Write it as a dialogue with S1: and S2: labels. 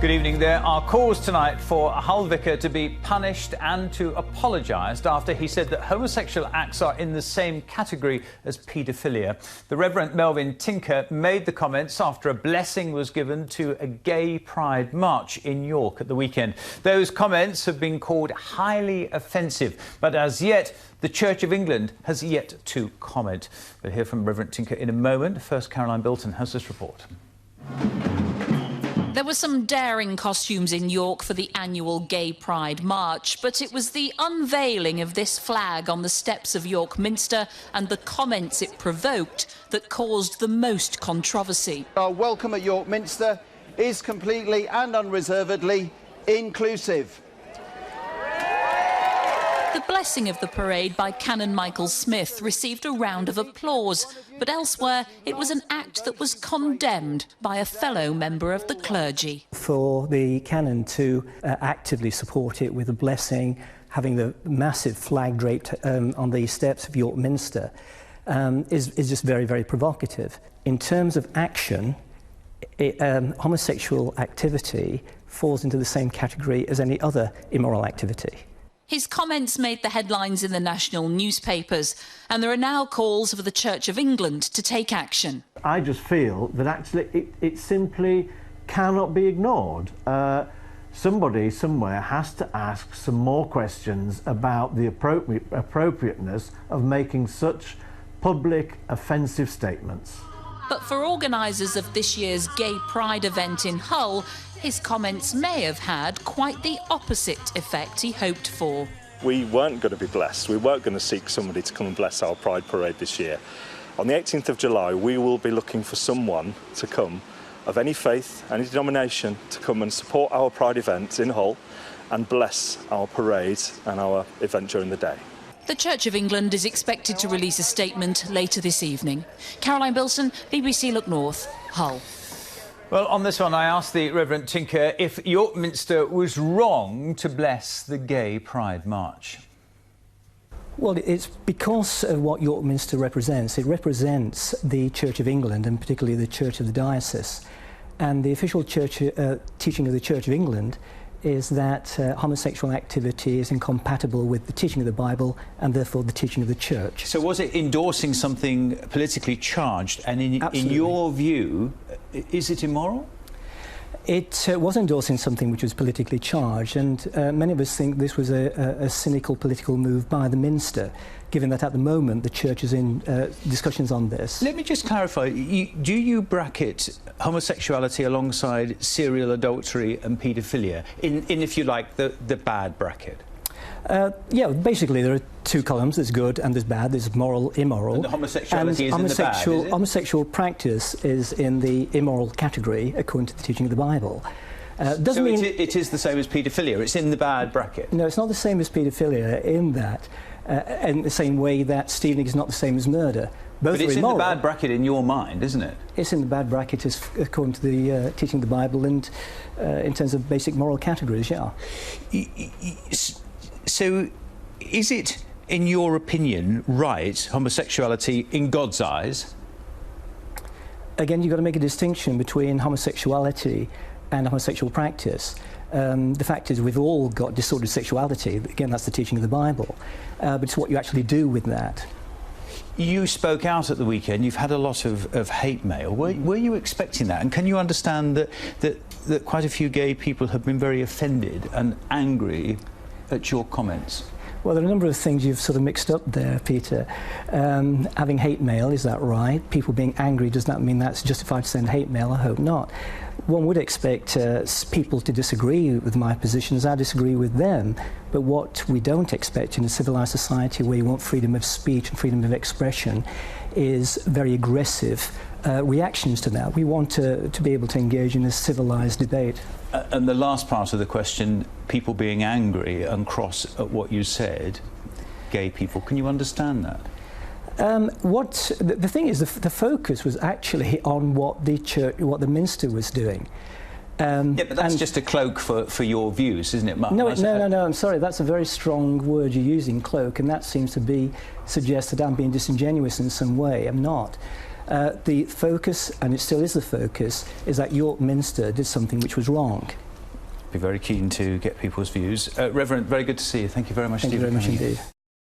S1: Good evening. There are calls tonight for a Hull vicar to be punished and to apologise after he said that homosexual acts are in the same category as paedophilia. The Reverend Melvin Tinker made the comments after a blessing was given to a gay pride march in York at the weekend. Those comments have been called highly offensive, but as yet the Church of England has yet to comment. We'll hear from Reverend Tinker in a moment. First, Caroline Bilton has this report.
S2: There were some daring costumes in York for the annual Gay Pride March, but it was the unveiling of this flag on the steps of York Minster and the comments it provoked that caused the most controversy.
S3: Our welcome at York Minster is completely and unreservedly inclusive.
S2: The blessing of the parade by Canon Michael Smith received a round of applause, but elsewhere it was an act that was condemned by a fellow member of the clergy.
S4: For the canon to actively support it with a blessing, having the massive flag draped on the steps of York Minster is just very, very provocative. In terms of action, homosexual activity falls into the same category as any other immoral activity.
S2: His comments made the headlines in the national newspapers, and there are now calls for the Church of England to take action.
S5: I just feel that actually it simply cannot be ignored. Somebody somewhere has to ask some more questions about the appropriateness of making such public offensive statements.
S2: But for organisers of this year's Gay Pride event in Hull, his comments may have had quite the opposite effect he hoped for.
S6: We weren't going to be blessed. We weren't going to seek somebody to come and bless our Pride Parade this year. On the 18th of July, we will be looking for someone to come, of any faith, any denomination, to come and support our Pride event in Hull and bless our parade and our event during the day.
S2: The Church of England is expected to release a statement later this evening. Caroline Bilton, BBC Look North, Hull.
S1: Well, on this one, I asked the Reverend Tinker if York Minster was wrong to bless the Gay Pride March.
S4: Well, it's because of what York Minster represents. It represents the Church of England, and particularly the Church of the Diocese. And the official church teaching of the Church of England is that homosexual activity is incompatible with the teaching of the Bible and therefore the teaching of the Church.
S1: So was it endorsing something politically charged? And in your view, is it immoral?
S4: It was endorsing something which was politically charged, and many of us think this was a cynical political move by the Minster, given that at the moment the Church is in discussions on this.
S1: Let me just clarify, do you bracket homosexuality alongside serial adultery and paedophilia in if you like, the bad bracket?
S4: Yeah, basically there are two columns, there's good and there's bad, there's moral, immoral.
S1: And the homosexuality is in the bad, is it?
S4: Homosexual practice is in the immoral category, according to the teaching of the Bible.
S1: Doesn't mean it is the same as paedophilia, it's in the bad bracket?
S4: No, it's not the same as paedophilia in that, in the same way that stealing is not the same as murder. Both
S1: but it's
S4: are immoral.
S1: In the bad bracket in your mind, isn't it?
S4: It's in the bad bracket according to the teaching of the Bible and in terms of basic moral categories, yeah.
S1: So, is it, in your opinion, right, homosexuality in God's eyes?
S4: Again, you've got to make a distinction between homosexuality and homosexual practice. The fact is we've all got disordered sexuality. Again, that's the teaching of the Bible. But it's what you actually do with that.
S1: You spoke out at the weekend. You've had a lot of hate mail. Were you expecting that? And can you understand that quite a few gay people have been very offended and angry at your comments?
S4: Well, there are a number of things you've sort of mixed up there, Peter. Having hate mail, is that right? People being angry, does that mean that's justified to send hate mail? I hope not. One would expect people to disagree with my positions. I disagree with them. But what we don't expect in a civilised society where you want freedom of speech and freedom of expression is very aggressive reactions to that. We want to be able to engage in a civilised debate.
S1: And the last part of the question, people being angry and cross at what you said, gay people, can you understand that?
S4: The thing is, the focus was actually on what the Minster was doing.
S1: Yeah, but that's just a cloak for your views, isn't it, Mark?
S4: No, I'm sorry, that's a very strong word you're using, cloak, and that seems to suggest that I'm being disingenuous in some way. I'm not. The focus, and it still is the focus, is that York Minster did something which was wrong.
S1: Be very keen to get people's views. Reverend, very good to see you. Thank you very much.
S4: Thank you very much indeed.